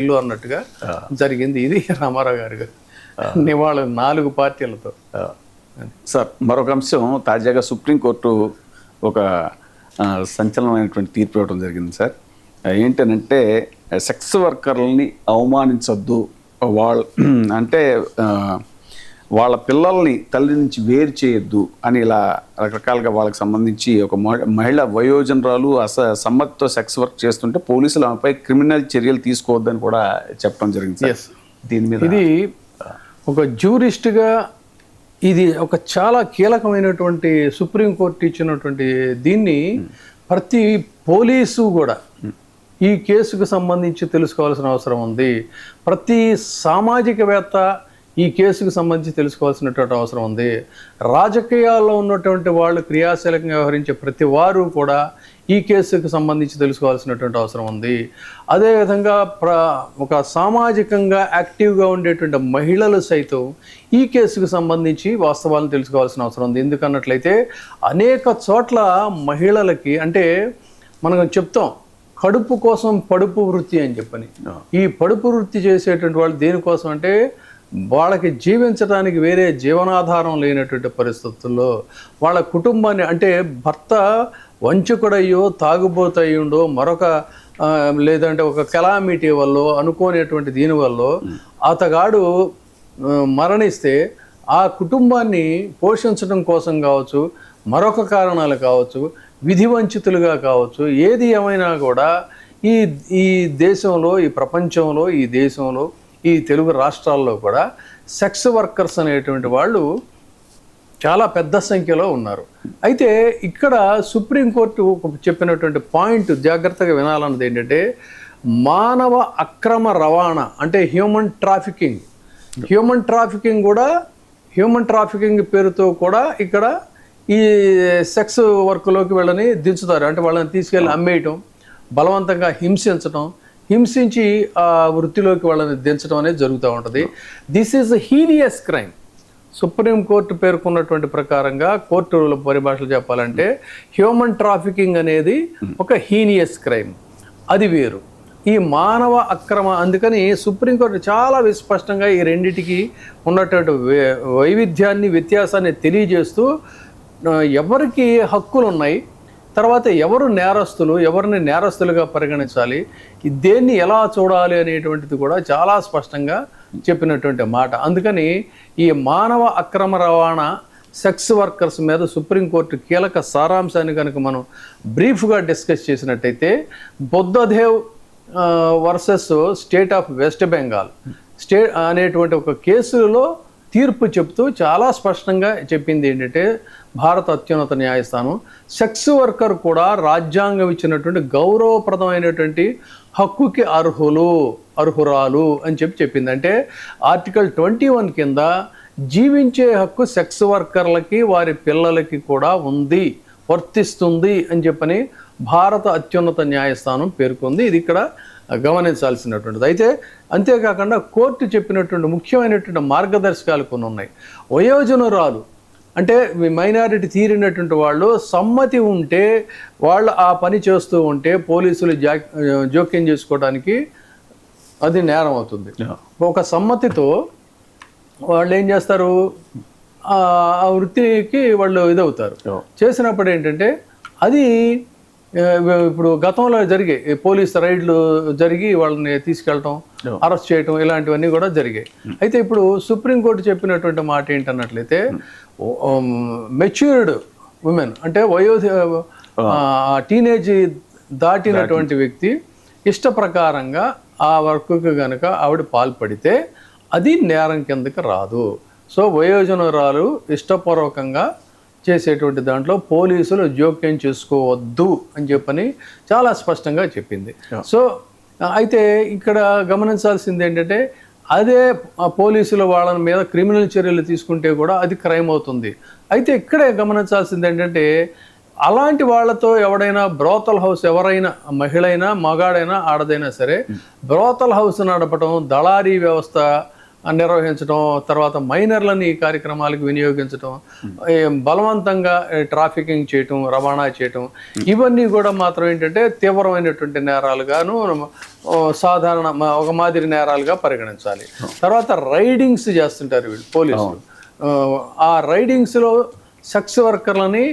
ఇల్లు అన్నట్టుగా జరిగింది. ఇది రామారావు గారు నివాళులు 4 పార్టీలతో. సార్, మరొక అంశం, తాజాగా సుప్రీంకోర్టు ఒక సంచలనమైనటువంటి తీర్పు ఇవ్వడం జరిగింది సార్. ఏంటనంటే సెక్స్ వర్కర్లని అవమానించొద్దు, అంటే వాళ్ళ పిల్లల్ని తల్లి నుంచి వేరు చేయొద్దు అని ఇలా రకరకాలుగా వాళ్ళకి సంబంధించి ఒక మహిళ వయోజనరాలు సమ్మతితో సెక్స్ వర్క్ చేస్తుంటే పోలీసులు ఆమెపై క్రిమినల్ చర్యలు తీసుకోవద్దని కూడా చెప్పడం జరిగింది. దీని మీద ఇది ఒక జ్యూరిస్ట్గా ఇది ఒక చాలా కీలకమైనటువంటి సుప్రీంకోర్టు ఇచ్చినటువంటి దీన్ని ప్రతి పోలీసు కూడా ఈ కేసుకు సంబంధించి తెలుసుకోవాల్సిన అవసరం ఉంది. ప్రతి సామాజికవేత్త ఈ కేసుకు సంబంధించి తెలుసుకోవాల్సినటువంటి అవసరం ఉంది. రాజకీయాల్లో ఉన్నటువంటి వాళ్ళు క్రియాశీలకంగా వ్యవహరించే ప్రతి వారు కూడా ఈ కేసుకు సంబంధించి తెలుసుకోవాల్సినటువంటి అవసరం ఉంది. అదేవిధంగా ఒక సామాజికంగా యాక్టివ్గా ఉండేటువంటి మహిళలు సైతం ఈ కేసుకు సంబంధించి వాస్తవాలను తెలుసుకోవాల్సిన అవసరం ఉంది. ఎందుకన్నట్లయితే అనేక చోట్ల మహిళలకి, అంటే మనం చెప్తాం కడుపు కోసం పడుపు వృత్తి అని చెప్పని, ఈ పడుపు వృత్తి చేసేటువంటి వాళ్ళు దేనికోసం అంటే వాళ్ళకి జీవించడానికి వేరే జీవనాధారం లేనటువంటి పరిస్థితుల్లో వాళ్ళ కుటుంబాన్ని, అంటే భర్త వంచకుడయ్యో తాగుబోతయ్యుండో మరొక లేదంటే ఒక కెలామిటీ వల్ల అనుకోనేటువంటి దీనివల్ల అతగాడు మరణిస్తే ఆ కుటుంబాన్ని పోషించడం కోసం కావచ్చు, మరొక కారణాలు కావచ్చు, విధి వంచితులుగా కావచ్చు, ఏది ఏమైనా కూడా ఈ దేశంలో, ఈ ప్రపంచంలో, ఈ దేశంలో, ఈ తెలుగు రాష్ట్రాల్లో కూడా సెక్స్ వర్కర్స్ అనేటువంటి వాళ్ళు చాలా పెద్ద సంఖ్యలో ఉన్నారు. అయితే ఇక్కడ సుప్రీంకోర్టు చెప్పినటువంటి పాయింట్ జాగ్రత్తగా వినాలన్నది ఏంటంటే, మానవ అక్రమ రవాణా అంటే హ్యూమన్ ట్రాఫికింగ్ కూడా హ్యూమన్ ట్రాఫికింగ్ పేరుతో కూడా ఇక్కడ ఈ సెక్స్ వర్క్లోకి వాళ్ళని దించుతారు. అంటే వాళ్ళని తీసుకెళ్ళి అమ్మేయటం, బలవంతంగా హింసించి ఆ వృత్తిలోకి వాళ్ళని దించడం అనేది జరుగుతూ ఉంటుంది. This is heinous crime. Supreme court పేర్కొన్నటువంటి ప్రకారంగా కోర్టు పరిభాషలు చెప్పాలంటే హ్యూమన్ ట్రాఫికింగ్ అనేది ఒక హీనియస్ క్రైమ్, అది వేరు. ఈ మానవ అక్రమ, అందుకని సుప్రీంకోర్టు చాలా విస్పష్టంగా ఈ రెండిటికి ఉన్నటువంటి వ్యత్యాసాన్ని తెలియజేస్తూ ఎవరికి హక్కులు ఉన్నాయి, తర్వాత ఎవరు నేరస్తులు, ఎవరిని నేరస్తులుగా పరిగణించాలి, దేన్ని ఎలా చూడాలి అనేటువంటిది కూడా చాలా స్పష్టంగా చెప్పినటువంటి మాట. అందుకని ఈ మానవ అక్రమ రవాణా సెక్స్ వర్కర్స్ మీద సుప్రీంకోర్టు కీలక సారాంశాన్ని కనుక మనం బ్రీఫ్గా డిస్కస్ చేసినట్టయితే, Buddhadev versus state of west Bengal అనేటువంటి ఒక కేసులో తీర్పు చెప్తూ చాలా స్పష్టంగా చెప్పింది ఏంటంటే, భారత అత్యున్నత న్యాయస్థానం సెక్స్ వర్కర్ కూడా రాజ్యాంగం ఇచ్చినటువంటి గౌరవప్రదమైనటువంటి హక్కుకి అర్హురాలు అని చెప్పింది. అంటే ఆర్టికల్ 21 కింద జీవించే హక్కు సెక్స్ వర్కర్లకి వారి పిల్లలకి కూడా ఉంది, వర్తిస్తుంది అని చెప్పని భారత అత్యున్నత న్యాయస్థానం పేర్కొంది. ఇది ఇక్కడ గమనించాల్సినటువంటిది. అయితే అంతేకాకుండా కోర్టు చెప్పినటువంటి ముఖ్యమైనటువంటి మార్గదర్శకాలు కొన్ని ఉన్నాయి. వయోజనురాలు అంటే మైనారిటీ తీరినటువంటి వాళ్ళు సమ్మతి ఉంటే, వాళ్ళు ఆ పని చేస్తూ ఉంటే పోలీసులు జోక్యం చేసుకోవడానికి అది నేరం అవుతుంది. ఒక సమ్మతితో వాళ్ళు ఏం చేస్తారు, ఆ వృత్తికి వాళ్ళు ఇదవుతారు. చేసినప్పుడు ఏంటంటే అది ఇప్పుడు గతంలో జరిగాయి పోలీస్ రైడ్లు జరిగి వాళ్ళని తీసుకెళ్ళటం, అరెస్ట్ చేయటం, ఇలాంటివన్నీ కూడా జరిగాయి. అయితే ఇప్పుడు సుప్రీంకోర్టు చెప్పినటువంటి మాట ఏంటన్నట్లయితే, మెచ్యూర్డ్ ఉమెన్ అంటే టీనేజ్ దాటినటువంటి వ్యక్తి ఇష్ట ప్రకారంగా ఆ వర్క్కి కనుక ఆవిడ పాల్పడితే అది నేరం కిందకి రాదు. సో వయోజనురాలు ఇష్టపూర్వకంగా చేసేటువంటి దాంట్లో పోలీసులు జోక్యం చేసుకోవద్దు అని చెప్పని చాలా స్పష్టంగా చెప్పింది. సో అయితే ఇక్కడ గమనించాల్సింది ఏంటంటే, అదే పోలీసులు వాళ్ళ మీద క్రిమినల్ చర్యలు తీసుకుంటే కూడా అది క్రైమ్ అవుతుంది. అయితే ఇక్కడే గమనించాల్సింది ఏంటంటే, అలాంటి వాళ్ళతో ఎవడైనా బ్రోతల్ హౌస్, ఎవరైనా మహిళైనా మగాడైనా ఆడదైనా సరే బ్రోతల్ హౌస్ నడపడం, దళారీ వ్యవస్థ నిర్వహించడం, తర్వాత మైనర్లని ఈ కార్యక్రమాలకు వినియోగించడం, బలవంతంగా ట్రాఫికింగ్ చేయటం, రవాణా చేయటం, ఇవన్నీ కూడా మాత్రం ఏంటంటే తీవ్రమైనటువంటి నేరాలుగాను సాధారణ ఒక మాదిరి నేరాలుగా పరిగణించాలి. తర్వాత రైడింగ్స్ చేస్తుంటారు వీళ్ళు పోలీసులు. ఆ రైడింగ్స్లో సెక్స్ వర్కర్లని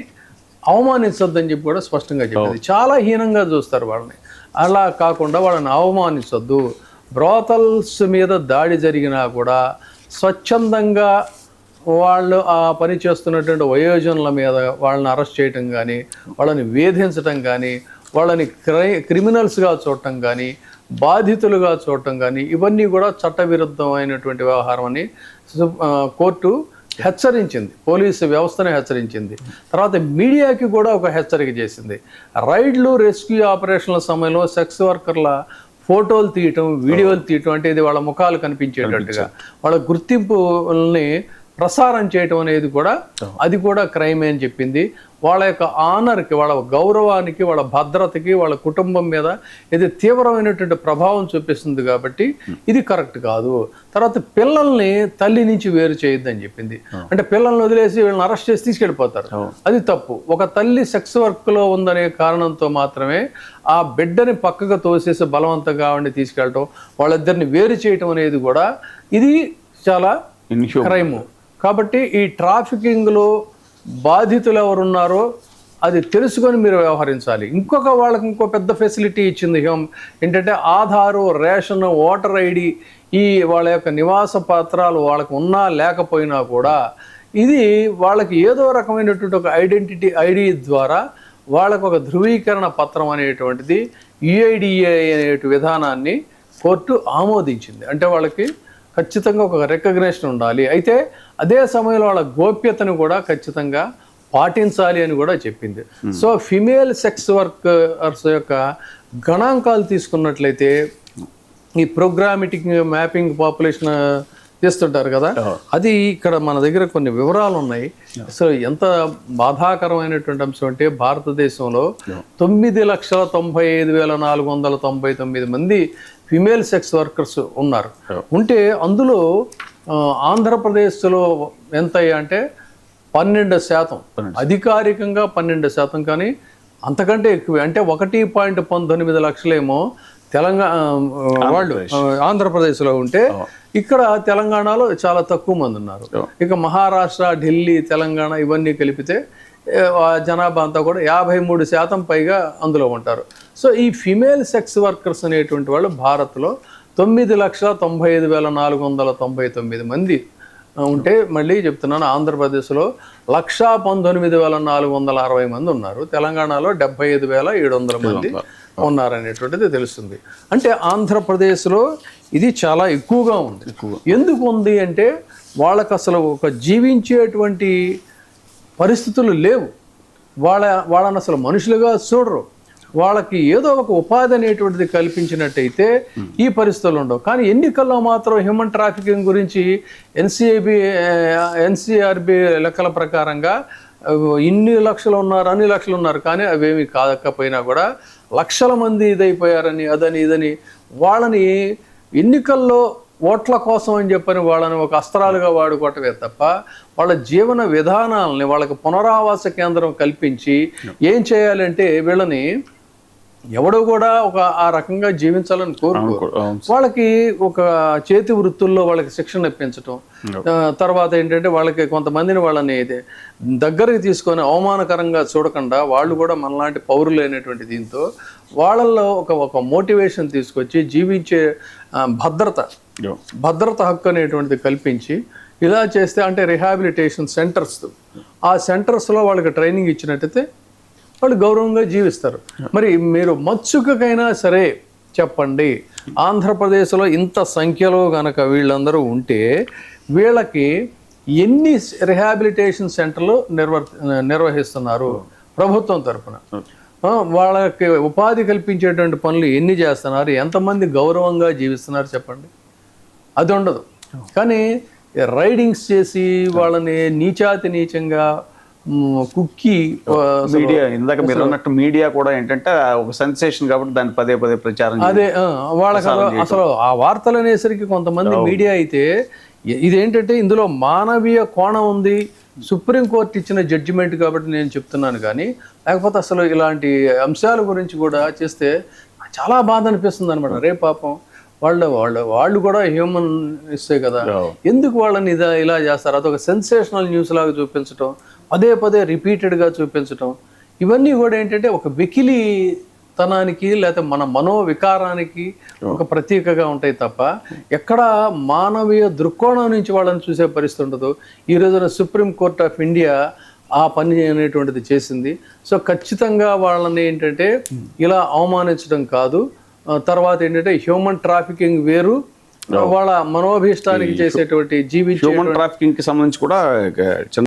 అవమానించొద్దని చెప్పి కూడా స్పష్టంగా చెప్పింది. చాలా హీనంగా చూస్తారు వాళ్ళని. అలా కాకుండా వాళ్ళని అవమానించొద్దు. బ్రోతల్స్ మీద దాడి జరిగినా కూడా స్వచ్ఛందంగా వాళ్ళు ఆ పని చేస్తున్నటువంటి వయోజనుల మీద వాళ్ళని అరెస్ట్ చేయటం కానీ, వాళ్ళని వేధించటం కానీ, వాళ్ళని క్రిమినల్స్గా చూడటం కానీ, బాధితులుగా చూడటం కానీ, ఇవన్నీ కూడా చట్టవిరుద్ధమైనటువంటి వ్యవహారం అని కోర్టు హెచ్చరించింది. పోలీసు వ్యవస్థను హెచ్చరించింది. తర్వాత మీడియాకి కూడా ఒక హెచ్చరిక చేసింది. రైడ్లు, రెస్క్యూ ఆపరేషన్ల సమయంలో సెక్స్ వర్కర్ల ఫోటోలు తీయటం, వీడియోలు తీయటం, అంటే ఇది వాళ్ళ ముఖాలు కనిపించేటట్టుగా వాళ్ళ గుర్తింపుల్ని ప్రసారం చేయటం అనేది కూడా అది కూడా క్రైమ్ అని చెప్పింది. వాళ్ళ యొక్క ఆనర్కి, వాళ్ళ గౌరవానికి, వాళ్ళ భద్రతకి, వాళ్ళ కుటుంబం మీద ఇది తీవ్రమైనటువంటి ప్రభావం చూపిస్తుంది కాబట్టి ఇది కరెక్ట్ కాదు. తర్వాత పిల్లల్ని తల్లి నుంచి వేరు చేయొద్దని చెప్పింది. అంటే పిల్లల్ని వదిలేసి వీళ్ళని అరెస్ట్ చేసి తీసుకెళ్ళిపోతారు, అది తప్పు. ఒక తల్లి సెక్స్ వర్క్లో ఉందనే కారణంతో మాత్రమే ఆ బిడ్డని పక్కకు తోసేసి బలవంతంగా ఆవిడని తీసుకెళ్ళటం, వాళ్ళిద్దరిని వేరు చేయటం అనేది కూడా ఇది చాలా క్రైము. కాబట్టి ఈ ట్రాఫికింగ్లో బాధితులు ఎవరున్నారో అది తెలుసుకొని మీరు వ్యవహరించాలి. వాళ్ళకి ఇంకో పెద్ద ఫెసిలిటీ ఇచ్చింది ఏంటంటే ఆధారు, రేషన్, ఓటర్ ఐడి, ఈ వాళ్ళ యొక్క నివాస పత్రాలు వాళ్ళకు ఉన్నా లేకపోయినా కూడా ఇది వాళ్ళకి ఏదో రకమైనటువంటి ఒక ఐడి ద్వారా వాళ్ళకు ఒక ధృవీకరణ పత్రం అనేటువంటిది UIDA అనే విధానాన్ని కోర్టు ఆమోదించింది. అంటే వాళ్ళకి ఖచ్చితంగా ఒక రికగ్నిషన్ ఉండాలి. అయితే అదే సమయంలో వాళ్ళ గోప్యతను కూడా ఖచ్చితంగా పాటించాలి అని కూడా చెప్పింది. సో ఫిమేల్ సెక్స్ వర్కర్స్ యొక్క గణాంకాలు తీసుకున్నట్లయితే ఈ ప్రోగ్రామెటిక్ మ్యాపింగ్ పాపులేషన్ చేస్తుంటారు కదా, అది ఇక్కడ మన దగ్గర కొన్ని వివరాలు ఉన్నాయి. సో ఎంత బాధాకరమైనటువంటి అంశం అంటే భారతదేశంలో 9,95,499 మంది ఫిమేల్ సెక్స్ వర్కర్స్ ఉన్నారు. ఉంటే అందులో ఆంధ్రప్రదేశ్లో ఎంత అంటే 12%, అధికారికంగా 12%, కానీ అంతకంటే ఎక్కువ. అంటే 1.19 లక్షలేమో తెలంగాణ వాళ్ళు ఆంధ్రప్రదేశ్లో ఉంటే, ఇక్కడ తెలంగాణలో చాలా తక్కువ మంది ఉన్నారు. ఇక మహారాష్ట్ర, ఢిల్లీ, తెలంగాణ ఇవన్నీ కలిపితే జనాభా అంతా కూడా 53% పైగా అందులో ఉంటారు. సో ఈ ఫిమేల్ సెక్స్ వర్కర్స్ అనేటువంటి వాళ్ళు భారత్లో 9,95,499 మంది ఉంటే, మళ్ళీ చెప్తున్నాను ఆంధ్రప్రదేశ్లో 1,19,460 మంది ఉన్నారు. తెలంగాణలో 75,700 మంది ఉన్నారనేటువంటిది తెలుస్తుంది. అంటే ఆంధ్రప్రదేశ్లో ఇది చాలా ఎక్కువగా ఉంది. ఎందుకు ఉంది అంటే వాళ్ళకు అసలు ఒక జీవించేటువంటి పరిస్థితులు లేవు. వాళ్ళని అసలు మనుషులుగా చూడరు. వాళ్ళకి ఏదో ఒక ఉపాధి అనేటువంటిది కల్పించినట్టయితే ఈ పరిస్థితులు ఉండవు. కానీ ఎన్నికల్లో మాత్రం హ్యూమన్ ట్రాఫికింగ్ గురించి NCRB లెక్కల ప్రకారంగా ఇన్ని లక్షలు ఉన్నారు, అన్ని లక్షలు ఉన్నారు, కానీ అవేమి కాకపోయినా కూడా లక్షల మంది ఇదైపోయారని, అదని ఇదని వాళ్ళని ఎన్నికల్లో ఓట్ల కోసం అని చెప్పని వాళ్ళని ఒక అస్త్రాలుగా వాడుకోవటమే తప్ప వాళ్ళ జీవన విధానాలని, వాళ్ళకి పునరావాస కేంద్రం కల్పించి ఏం చేయాలంటే వీళ్ళని ఎవడో కూడా ఒక ఆ రకంగా జీవించాలని కోరుకోరు. వాళ్ళకి ఒక చేతి వృత్తుల్లో వాళ్ళకి శిక్షణ ఇప్పించటం, తర్వాత ఏంటంటే వాళ్ళకి కొంతమందిని వాళ్ళని దగ్గరికి తీసుకొని అవమానకరంగా చూడకుండా వాళ్ళు కూడా మనలాంటి పౌరులు అయినటువంటి దీంతో వాళ్ళల్లో ఒక మోటివేషన్ తీసుకొచ్చి జీవించే భద్రత హక్కు అనేటువంటిది కల్పించి ఇలా చేస్తే, అంటే రిహాబిలిటేషన్ సెంటర్స్, ఆ సెంటర్స్లో వాళ్ళకి ట్రైనింగ్ ఇచ్చినట్టయితే వాళ్ళు గౌరవంగా జీవిస్తారు. మరి మీరు మత్సుకైనా సరే చెప్పండి, ఆంధ్రప్రదేశ్లో ఇంత సంఖ్యలో కనుక వీళ్ళందరూ ఉంటే వీళ్ళకి ఎన్ని రిహాబిలిటేషన్ సెంటర్లు నిర్వహిస్తున్నారు ప్రభుత్వం తరఫున? వాళ్ళకి ఉపాధి కల్పించేటువంటి పనులు ఎన్ని చేస్తున్నారు? ఎంతమంది గౌరవంగా జీవిస్తున్నారు చెప్పండి? అది ఉండదు. కానీ రైడింగ్స్ చేసి వాళ్ళని నీచాతి నీచంగా కుక్కీ మీడియా ఇందాక మీరు అన్నట్టు మీడియా కూడా ఏంటంటే ఒక సెన్సేషన్ కాబట్టి దాన్ని పదే పదే ప్రచారం అదే వాళ్ళకి అసలు ఆ వార్తలు అనేసరికి కొంతమంది మీడియా అయితే ఇదేంటంటే ఇందులో మానవీయ కోణం ఉంది, సుప్రీంకోర్టు ఇచ్చిన జడ్జిమెంట్ కాబట్టి నేను చెప్తున్నాను, కానీ లేకపోతే అసలు ఇలాంటి అంశాల గురించి కూడా చేస్తే చాలా బాధ అనిపిస్తుంది అనమాట. రే పాపం వాళ్ళు కూడా హ్యూమన్ ఇస్తే కదా, ఎందుకు వాళ్ళని ఇలా చేస్తారు? అదొక సెన్సేషనల్ న్యూస్ లాగా చూపించడం, పదే పదే రిపీటెడ్గా చూపించడం, ఇవన్నీ కూడా ఏంటంటే ఒక వెకిలి తనానికి లేకపోతే మన మనోవికారానికి ఒక ప్రతీకగా ఉంటాయి తప్ప ఎక్కడ మానవీయ దృక్కోణం నుంచి వాళ్ళని చూసే పరిస్థితి ఉండదు. ఈ రోజున సుప్రీంకోర్ట్ ఆఫ్ ఇండియా ఆ పని అనేటువంటిది చేసింది. సో ఖచ్చితంగా వాళ్ళని ఏంటంటే ఇలా అవమానించడం కాదు. తర్వాత ఏంటంటే హ్యూమన్ ట్రాఫికింగ్ వేరు, వాళ్ళ మనోభీష్టానికి చేసేటువంటి హ్యూమన్ ట్రాఫికింగ్ కి సంబంధించి కూడా